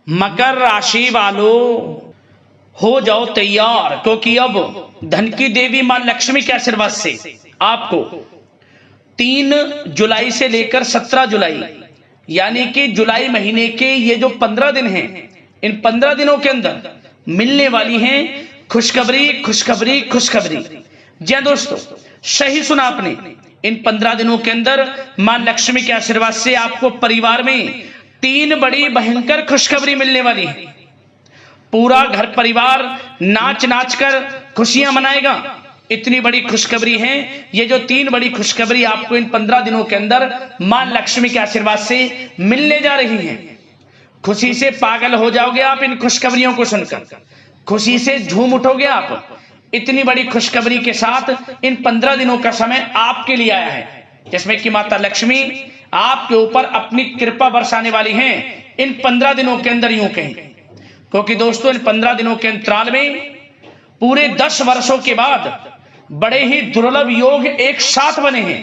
मकर राशि वालों हो जाओ तैयार, क्योंकि अब धन की देवी मां लक्ष्मी के आशीर्वाद से आपको 3 जुलाई से लेकर 17 जुलाई यानी कि जुलाई महीने के ये जो 15 दिन हैं, इन 15 दिनों के अंदर मिलने वाली हैं खुशखबरी खुशखबरी खुशखबरी। जी हाँ दोस्तों, सही सुना आपने। इन 15 दिनों के अंदर मां लक्ष्मी के आशीर्वाद से आपको परिवार में 3 बड़ी भयंकर खुशखबरी मिलने वाली है। पूरा घर परिवार नाच नाच कर खुशियां मनाएगा। इतनी बड़ी खुशखबरी है ये जो 3 बड़ी खुशखबरी आपको इन 15 दिनों के अंदर मां लक्ष्मी के आशीर्वाद से मिलने जा रही हैं। खुशी से पागल हो जाओगे आप इन खुशखबरियों को सुनकर, खुशी से झूम उठोगे आप। इतनी बड़ी खुशखबरी के साथ इन 15 दिनों का समय आपके लिए आया है, जिसमें कि माता लक्ष्मी आपके ऊपर अपनी कृपा बरसाने वाली हैं इन 15 दिनों के अंदर, यूं कहें। क्योंकि दोस्तों इन 15 दिनों के अंतराल में पूरे 10 वर्षों के बाद बड़े ही दुर्लभ योग एक साथ बने हैं।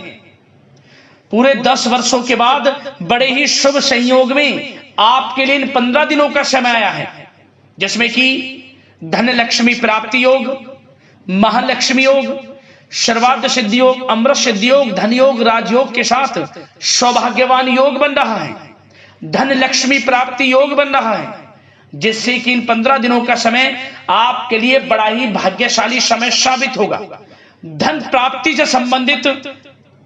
पूरे 10 वर्षों के बाद बड़े ही शुभ संयोग में आपके लिए इन 15 दिनों का समय आया है, जिसमें कि धन लक्ष्मी प्राप्ति योग, महालक्ष्मी योग, सर्वार्थ सिद्धि योग, अमृत सिद्धि योग, धन योग, राजयोग के साथ सौभाग्यवान योग बन रहा है। धन लक्ष्मी प्राप्ति योग बन रहा है, जिससे कि इन 15 दिनों का समय आपके लिए बड़ा ही भाग्यशाली समय साबित होगा। धन प्राप्ति से संबंधित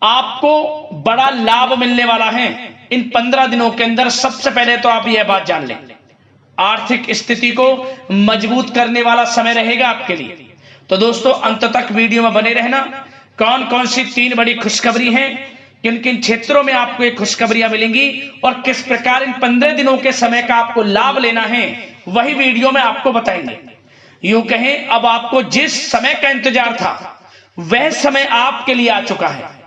आपको बड़ा लाभ मिलने वाला है इन 15 दिनों के अंदर। सबसे पहले तो आप यह बात जान लें, आर्थिक स्थिति को मजबूत करने वाला समय रहेगा आपके लिए। तो दोस्तों अंत तक वीडियो में बने रहना। कौन कौन सी 3 बड़ी खुशखबरी हैं, किन किन क्षेत्रों में आपको ये खुशखबरियां मिलेंगी और किस प्रकार इन 15 दिनों के समय का आपको लाभ लेना है, वही वीडियो में आपको बताएंगे। यूं कहें अब आपको जिस समय का इंतजार था वह समय आपके लिए आ चुका है।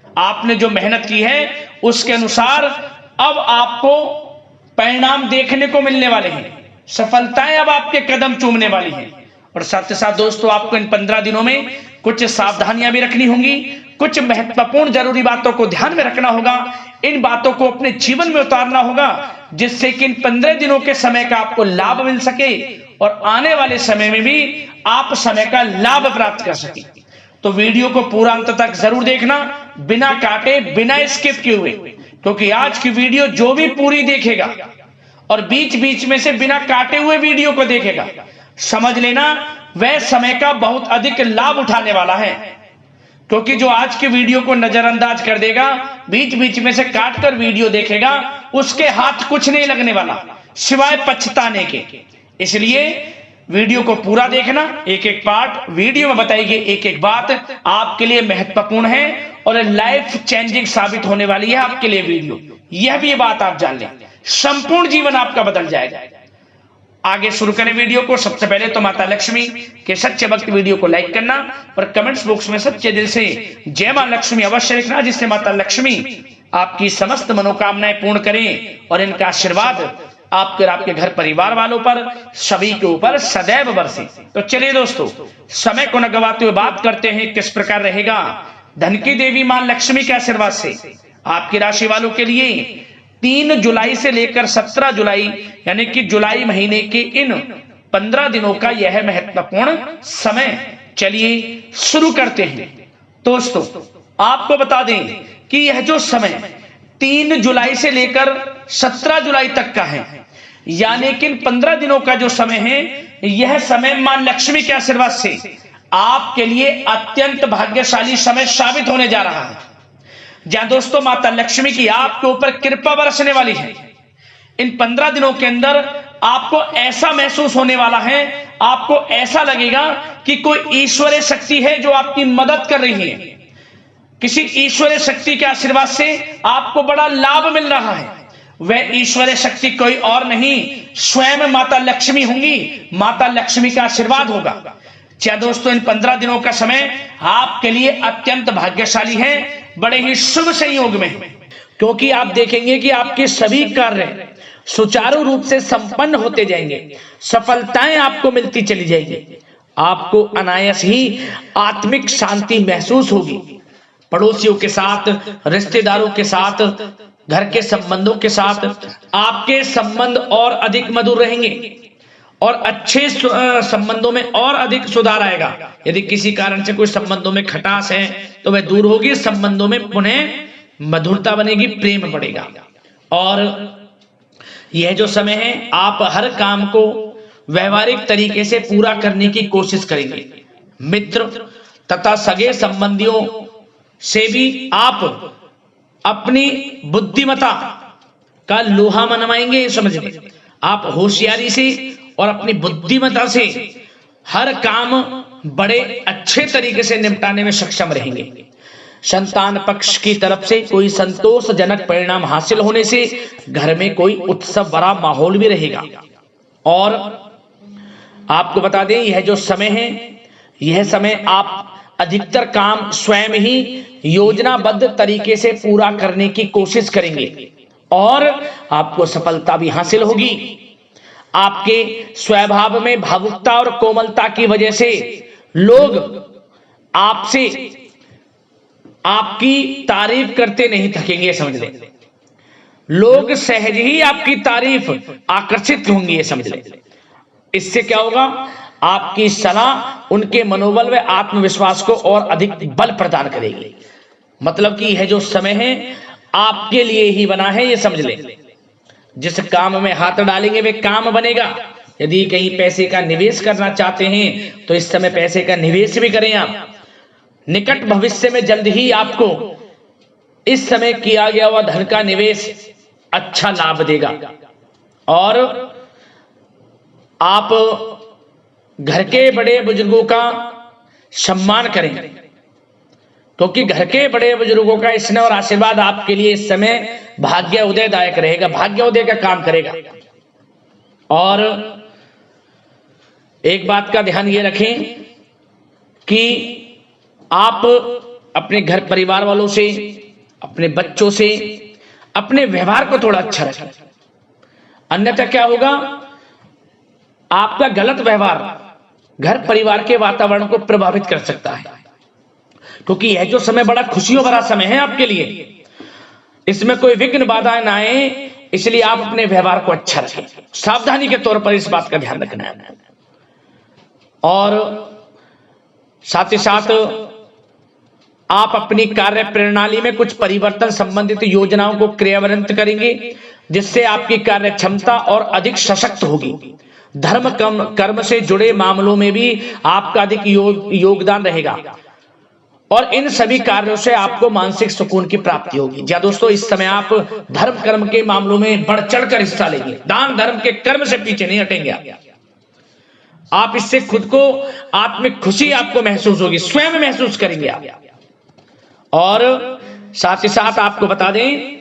आपने जो मेहनत की है उसके अनुसार अब आपको परिणाम देखने को मिलने वाले हैं। सफलताएं अब आपके कदम चूमने वाली हैं। और साथ ही साथ दोस्तों आपको इन 15 दिनों में कुछ सावधानियां भी रखनी होंगी, कुछ महत्वपूर्ण जरूरी बातों को ध्यान में रखना होगा। इन बातों को अपने जीवन में उतारना होगा, जिससे कि इन 15 दिनों के समय का आपको लाभ मिल सके और आने वाले समय में भी आप समय का लाभ प्राप्त कर सके। तो वीडियो को पूरा अंत तक जरूर देखना, बिना काटे बिना स्किप किए हुए, क्योंकि आज की वीडियो जो भी पूरी देखेगा और बीच बीच में से बिना काटे हुए वीडियो को देखेगा, समझ लेना वह समय का बहुत अधिक लाभ उठाने वाला है। क्योंकि जो आज की वीडियो को नजरअंदाज कर देगा, बीच बीच में से काट कर वीडियो देखेगा, उसके हाथ कुछ नहीं लगने वाला सिवाय पछताने के। इसलिए वीडियो को पूरा देखना, एक एक पार्ट वीडियो में बताई गई एक एक बात आपके लिए महत्वपूर्ण है और लाइफ चेंजिंग साबित होने वाली है आपके लिए वीडियो। यह भी बात आप जान लें, संपूर्ण जीवन आपका बदल जाएगा। आगे शुरू करें वीडियो को। सबसे पहले तो माता लक्ष्मी के सच्चे भक्त वीडियो को लाइक करना और कमेंट्स बॉक्स में सच्चे दिल से जय मां लक्ष्मी अवश्य लिखना, जिससे माता लक्ष्मी आपकी समस्त मनोकामनाएं पूर्ण करें और इनका आशीर्वाद आपके और आपके घर परिवार वालों पर सभी के ऊपर सदैव बरसे। तो चलिए दोस्तों समय को न गवाते हुए बात करते हैं किस प्रकार रहेगा धन की देवी मां लक्ष्मी के आशीर्वाद से आपकी राशि वालों के लिए 3 जुलाई से लेकर 17 जुलाई यानी कि जुलाई महीने के इन 15 दिनों का यह महत्वपूर्ण समय। चलिए शुरू करते हैं। दोस्तों आपको बता दें कि यह जो समय 3 जुलाई से लेकर 17 जुलाई तक का है, यानी कि इन 15 दिनों का जो समय है, यह समय मां लक्ष्मी के आशीर्वाद से आपके लिए अत्यंत भाग्यशाली समय साबित होने जा रहा है। जहां दोस्तों माता लक्ष्मी की आपके ऊपर कृपा बरसने वाली है। इन 15 दिनों के अंदर आपको ऐसा महसूस होने वाला है, आपको ऐसा लगेगा कि कोई ईश्वरीय शक्ति है जो आपकी मदद कर रही है। किसी ईश्वरीय शक्ति के आशीर्वाद से आपको बड़ा लाभ मिल रहा है। वह ईश्वरीय शक्ति कोई और नहीं, स्वयं माता लक्ष्मी होंगी। माता लक्ष्मी का आशीर्वाद होगा। क्या दोस्तों इन 15 दिनों का समय आपके लिए अत्यंत भाग्यशाली है, बड़े ही शुभ संयोग में, क्योंकि आप देखेंगे कि आपके सभी कार्य सुचारू रूप से संपन्न होते जाएंगे, सफलताएं आपको मिलती चली जाएंगी। आपको अनायास ही आत्मिक शांति महसूस होगी। पड़ोसियों के साथ, रिश्तेदारों के साथ घर के संबंधों के साथ आपके संबंध और अधिक मधुर रहेंगे और अच्छे संबंधों में और अधिक सुधार आएगा। यदि किसी कारण से कोई संबंधों में खटास है तो वह दूर होगी, संबंधों में पुनः मधुरता बनेगी, प्रेम बढ़ेगा। और यह जो समय है आप हर काम को व्यवहारिक तरीके से पूरा करने की कोशिश करेंगे। मित्र तथा सगे संबंधियों से भी आप अपनी बुद्धिमत्ता का लोहा मनवाएंगे। समझिए, आप होशियारी से और अपनी बुद्धिमत्ता से हर काम बड़े अच्छे तरीके से निपटाने में सक्षम रहेंगे। संतान पक्ष की तरफ से कोई संतोषजनक परिणाम हासिल होने से घर में कोई उत्सव भरा माहौल भी रहेगा। और आपको बता दें, यह जो समय है, यह समय आप अधिकतर काम स्वयं ही योजनाबद्ध तरीके से पूरा करने की कोशिश करेंगे और आपको सफलता भी हासिल होगी। आपके स्वभाव में भावुकता और कोमलता की वजह से लोग आपसे आपकी तारीफ करते नहीं थकेंगे। समझ लें, लोग सहज ही आपकी तारीफ आकर्षित होंगी, ये समझ लें। इससे क्या होगा, आपकी सलाह उनके मनोबल व आत्मविश्वास को और अधिक बल प्रदान करेगी। मतलब कि यह जो समय है आपके लिए ही बना है, ये समझ लें। जिस काम में हाथ डालेंगे वे काम बनेगा। यदि कहीं पैसे का निवेश करना चाहते हैं तो इस समय पैसे का निवेश भी करें आप। निकट भविष्य में जल्द ही आपको इस समय किया गया हुआ धन का निवेश अच्छा लाभ देगा। और आप घर के बड़े बुजुर्गों का सम्मान करें, क्योंकि घर के बड़े बुजुर्गों का स्नेह और आशीर्वाद आपके लिए इस समय भाग्य उदयदायक रहेगा, भाग्य उदय का काम करेगा। और एक बात का ध्यान ये रखें कि आप अपने घर परिवार वालों से, अपने बच्चों से अपने व्यवहार को थोड़ा अच्छा रखें। अन्यथा क्या होगा, आपका गलत व्यवहार घर परिवार के वातावरण को प्रभावित कर सकता है। क्योंकि यह जो समय बड़ा खुशियों भरा समय है आपके लिए, इसमें कोई विघ्न बाधाएं ना आए, इसलिए आप अपने व्यवहार को अच्छा रखें। सावधानी के तौर पर इस बात का ध्यान रखना है। और साथ ही साथ आप अपनी कार्य प्रणाली में कुछ परिवर्तन संबंधित योजनाओं को क्रियान्वित करेंगे, जिससे आपकी कार्य क्षमता और अधिक सशक्त होगी। धर्म कर्म से जुड़े मामलों में भी आपका अधिक योगदान रहेगा और इन सभी कार्यों से आपको मानसिक सुकून की प्राप्ति होगी। जी दोस्तों, इस समय आप धर्म कर्म के मामलों में बढ़ चढ़कर हिस्सा लेंगे। दान धर्म के कर्म से पीछे नहीं हटेंगे आप। इससे खुद को आत्मिक खुशी आपको महसूस होगी, स्वयं महसूस करेंगे आप। और साथ ही साथ आपको बता दें,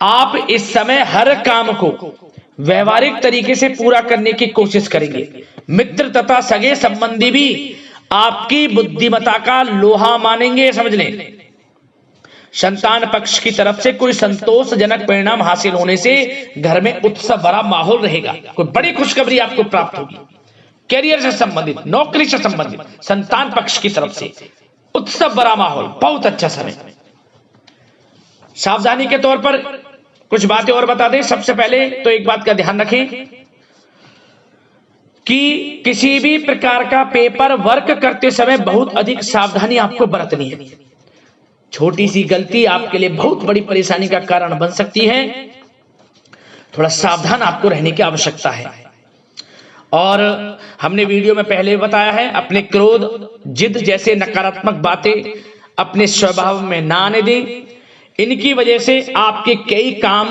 आप इस समय हर काम को व्यवहारिक तरीके से पूरा करने की कोशिश करेंगे। मित्र तथा सगे संबंधी भी आपकी बुद्धिमत्ता का लोहा मानेंगे, समझ लें। संतान पक्ष की तरफ से कोई संतोषजनक परिणाम हासिल होने से घर में उत्सव भरा माहौल रहेगा। कोई बड़ी खुशखबरी आपको प्राप्त होगी। कैरियर से संबंधित, नौकरी से संबंधित, संतान पक्ष की तरफ से उत्सव भरा माहौल, बहुत अच्छा समय। सावधानी के तौर पर कुछ बातें और बता दें। सबसे पहले तो एक बात का ध्यान रखें कि किसी भी प्रकार का पेपर वर्क करते समय बहुत अधिक सावधानी आपको बरतनी है। छोटी सी गलती आपके लिए बहुत बड़ी परेशानी का कारण बन सकती है। थोड़ा सावधान आपको रहने की आवश्यकता है। और हमने वीडियो में पहले बताया है, अपने क्रोध, जिद जैसे नकारात्मक बातें अपने स्वभाव में ना आने दें। इनकी वजह से आपके कई काम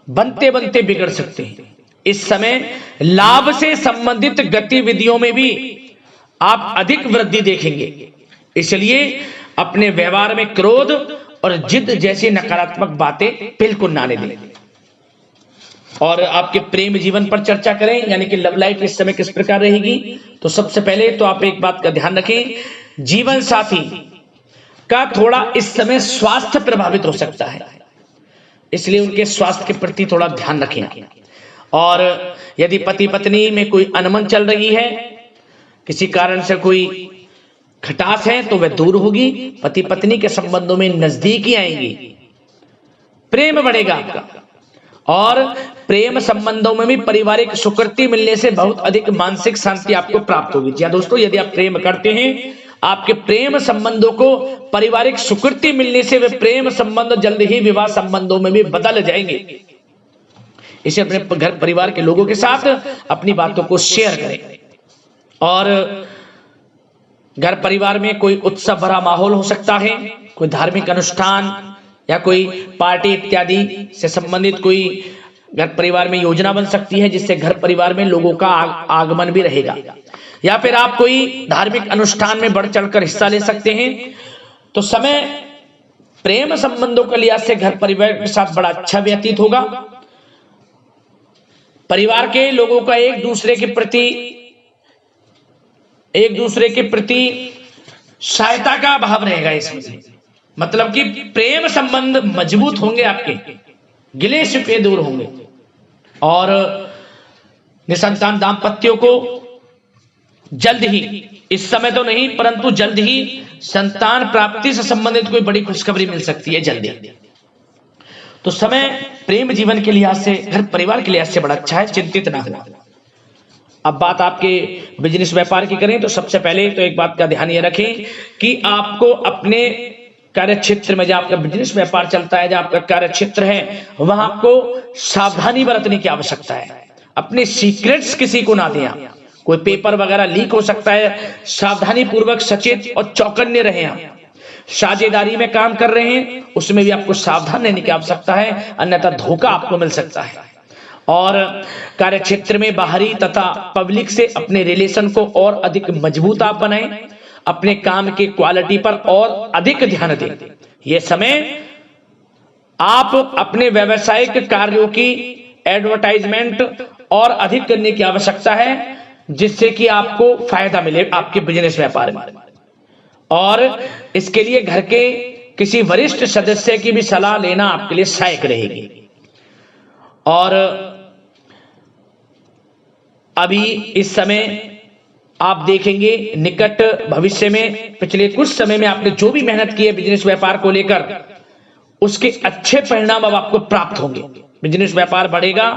बनते बनते बिगड़ सकते हैं। इस समय लाभ से संबंधित गतिविधियों में भी आप अधिक वृद्धि देखेंगे, इसलिए अपने व्यवहार में क्रोध और जिद जैसी नकारात्मक बातें बिल्कुल ना आने दें। और आपके प्रेम जीवन पर चर्चा करें, यानी कि लव लाइफ इस समय किस प्रकार रहेगी। तो सबसे पहले तो आप एक बात का ध्यान रखें, जीवन साथी का थोड़ा इस समय स्वास्थ्य प्रभावित हो सकता है, इसलिए उनके स्वास्थ्य के प्रति थोड़ा ध्यान रखें। और यदि पति पत्नी में कोई अनबन चल रही है, किसी कारण से कोई खटास है, तो वह दूर होगी। पति पत्नी के संबंधों में नजदीकी आएंगी। प्रेम बढ़ेगा आपका, और प्रेम संबंधों में भी पारिवारिक स्वीकृति मिलने से बहुत अधिक मानसिक शांति आपको प्राप्त होगी। जी हाँ दोस्तों, यदि आप प्रेम करते हैं, आपके प्रेम संबंधों को पारिवारिक स्वीकृति मिलने से वे प्रेम संबंध जल्द ही विवाह संबंधों में भी बदल जाएंगे। इसे अपने घर परिवार के लोगों के साथ अपनी बातों को शेयर करें। और घर परिवार में कोई उत्सव भरा माहौल हो सकता है, कोई धार्मिक अनुष्ठान या कोई पार्टी इत्यादि से संबंधित कोई घर परिवार में योजना बन सकती है, जिससे घर परिवार में लोगों का आगमन भी रहेगा। या फिर आप कोई धार्मिक अनुष्ठान में बढ़ चढ़कर हिस्सा ले सकते हैं। तो समय प्रेम संबंधों के लिहाज से घर परिवार के साथ बड़ा अच्छा व्यतीत होगा। परिवार के लोगों का एक दूसरे के प्रति सहायता का भाव रहेगा इसमें, मतलब कि प्रेम संबंध मजबूत होंगे, आपके गिले शिकवे दूर होंगे। और निसंतान दाम्पत्यों को जल्द ही, इस समय तो नहीं परंतु जल्द ही संतान प्राप्ति से संबंधित कोई बड़ी खुशखबरी मिल सकती है जल्दी। तो समय प्रेम जीवन के लिहाज से, घर परिवार के लिहाज से बड़ा अच्छा है, चिंतित ना हो। अब बात आपके बिजनेस व्यापार की करें तो सबसे पहले तो एक बात का ध्यान ये रखें कि आपको अपने कार्य क्षेत्र में, जहां आपका बिजनेस व्यापार चलता है, जहां आपका कार्य क्षेत्र है, वहां आपको सावधानी बरतने की आवश्यकता है। अपने सीक्रेट्स किसी को ना दें आप। कोई पेपर वगैरह लीक हो सकता है, सावधानी पूर्वक सचेत और चौकन्ने रहें आप। साझेदारी में काम कर रहे हैं, उसमें भी आपको सावधान रहने की आवश्यकता है, अन्यथा धोखा आपको मिल सकता है। और कार्य क्षेत्र में बाहरी तथा पब्लिक से अपने रिलेशन को और अधिक मजबूत आप बनाएं। अपने काम की क्वालिटी पर और अधिक ध्यान दें। यह समय आप अपने व्यावसायिक कार्यों की एडवर्टाइजमेंट और अधिक करने की आवश्यकता है, जिससे कि आपको फायदा मिले आपके बिजनेस व्यापार में। और इसके लिए घर के किसी वरिष्ठ सदस्य की भी सलाह लेना आपके लिए सहायक रहेगी। और अभी इस समय आप देखेंगे निकट भविष्य में, पिछले कुछ समय में आपने जो भी मेहनत की है बिजनेस व्यापार को लेकर, उसके अच्छे परिणाम अब आपको प्राप्त होंगे। बिजनेस व्यापार बढ़ेगा,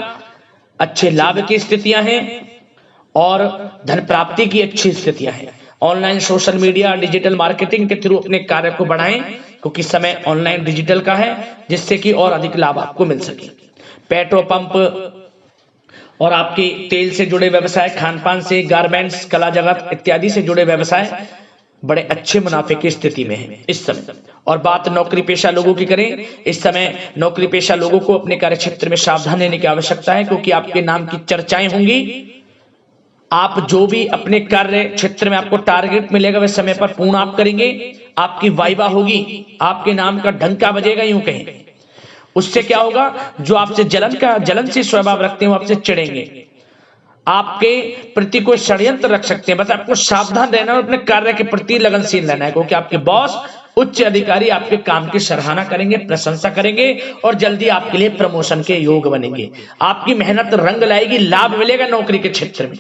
अच्छे लाभ की स्थितियां हैं और धन प्राप्ति की अच्छी स्थितियां हैं। Online social media digital marketing के थ्रू अपने कार्य को बढ़ाएं, क्योंकि समय ऑनलाइन डिजिटल का है, जिससे कि और अधिक लाभ आपको मिल सके। पेट्रोल पंप और आपके तेल से जुड़े व्यवसाय, खान पान से, गारमेंट्स, कला जगत इत्यादि से जुड़े व्यवसाय बड़े अच्छे मुनाफे की स्थिति में है इस समय। और बात नौकरी पेशा लोगों की करें, इस समय नौकरी पेशा लोगों को अपने कार्य क्षेत्र में सावधान रहने की आवश्यकता है, क्योंकि आपके नाम की चर्चाएं होंगी। आप जो भी अपने कार्य क्षेत्र में आपको टारगेट मिलेगा वह समय पर पूर्ण आप करेंगे। आपकी वाइवा होगी, आपके नाम का डंका बजेगा, यूं कहें। उससे क्या होगा, जो आपसे जलनशील स्वभाव रखते हैं वो आपसे चिढ़ेंगे, आपके प्रति कोई षड्यंत्र रख सकते हैं। बस आपको सावधान रहना और अपने कार्य के प्रति लगनशील रहना है, क्योंकि आपके बॉस, उच्च अधिकारी आपके काम की सराहना करेंगे, प्रशंसा करेंगे और जल्दी आपके लिए प्रमोशन के योग बनेंगे। आपकी मेहनत रंग लाएगी, लाभ मिलेगा नौकरी के क्षेत्र में,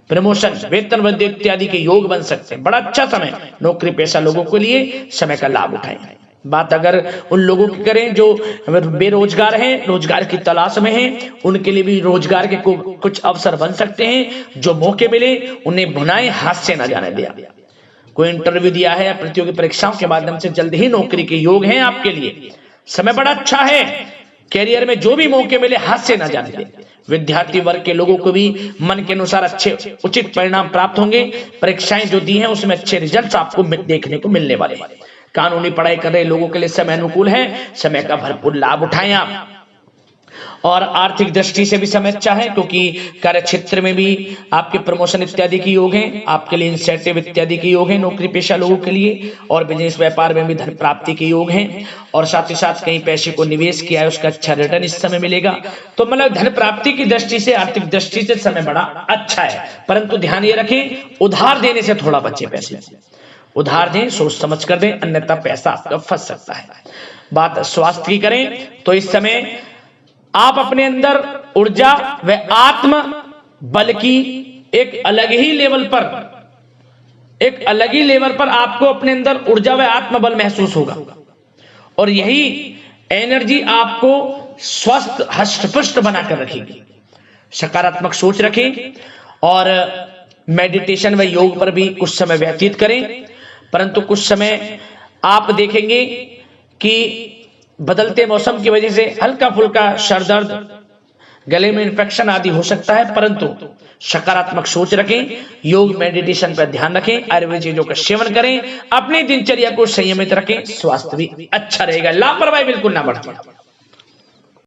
प्रमोशन, वेतन वृद्धि इत्यादि के योग बन सकते हैं। बड़ा अच्छा समय नौकरी पेशा लोगों के लिए, समय का लाभ उठाएं। बात अगर उन लोगों की करें जो बेरोजगार हैं, रोजगार की तलाश में हैं, उनके लिए भी रोजगार के कुछ अवसर बन सकते हैं। जो मौके मिले उन्हें भुनाएं, हाथ से न जाने दिया। कोई इंटरव्यू दिया है या प्रतियोगी परीक्षाओं के माध्यम से जल्द ही नौकरी के योग हैं आपके लिए। समय बड़ा अच्छा है, कैरियर में जो भी मौके मिले हाथ से न जाने दें। विद्यार्थी वर्ग के लोगों को भी मन के अनुसार अच्छे उचित परिणाम प्राप्त होंगे। परीक्षाएं जो दी हैं उसमें अच्छे रिजल्ट आपको देखने को मिलने वाले हैं। कानूनी पढ़ाई कर रहे लोगों के लिए समय अनुकूल है, समय का भरपूर लाभ उठाएं आप। और आर्थिक दृष्टि से भी समय अच्छा है, क्योंकि कार्य क्षेत्र में भी आपके प्रमोशन इत्यादि के योग हैं, आपके लिए इंसेंटिव इत्यादि के योग हैं नौकरी पेशा लोगों के लिए। और बिजनेस व्यापार में भी धन प्राप्ति के योग हैं, और साथ ही साथ कहीं पैसे को निवेश किया है उसका अच्छा रिटर्न इस समय मिलेगा। तो मतलब धन प्राप्ति की दृष्टि से, आर्थिक दृष्टि से समय बड़ा अच्छा है। परंतु ध्यान ये रखें, उधार देने से थोड़ा बचे। पैसे उधार दें, सोच समझ कर दें, अन्यथा पैसा आपका फंस सकता है। बात स्वास्थ्य की करें तो इस समय आप अपने अंदर ऊर्जा व आत्म बल की एक अलग ही लेवल पर आपको अपने अंदर ऊर्जा व आत्म बल महसूस होगा। और यही एनर्जी आपको स्वस्थ हष्ट-पुष्ट बनाकर रखेगी। सकारात्मक सोच रखें और मेडिटेशन व योग पर भी कुछ समय व्यतीत करें। परंतु कुछ समय आप देखेंगे कि बदलते मौसम की वजह से हल्का फुल्का सर दर्द, गले में इन्फेक्शन आदि हो सकता है, परंतु सकारात्मक सोच रखें, योग मेडिटेशन पर ध्यान रखें, आयुर्वेद चीजों का सेवन करें, अपनी दिनचर्या को संयमित रखें, स्वास्थ्य भी अच्छा रहेगा। लापरवाही बिल्कुल ना बरतें।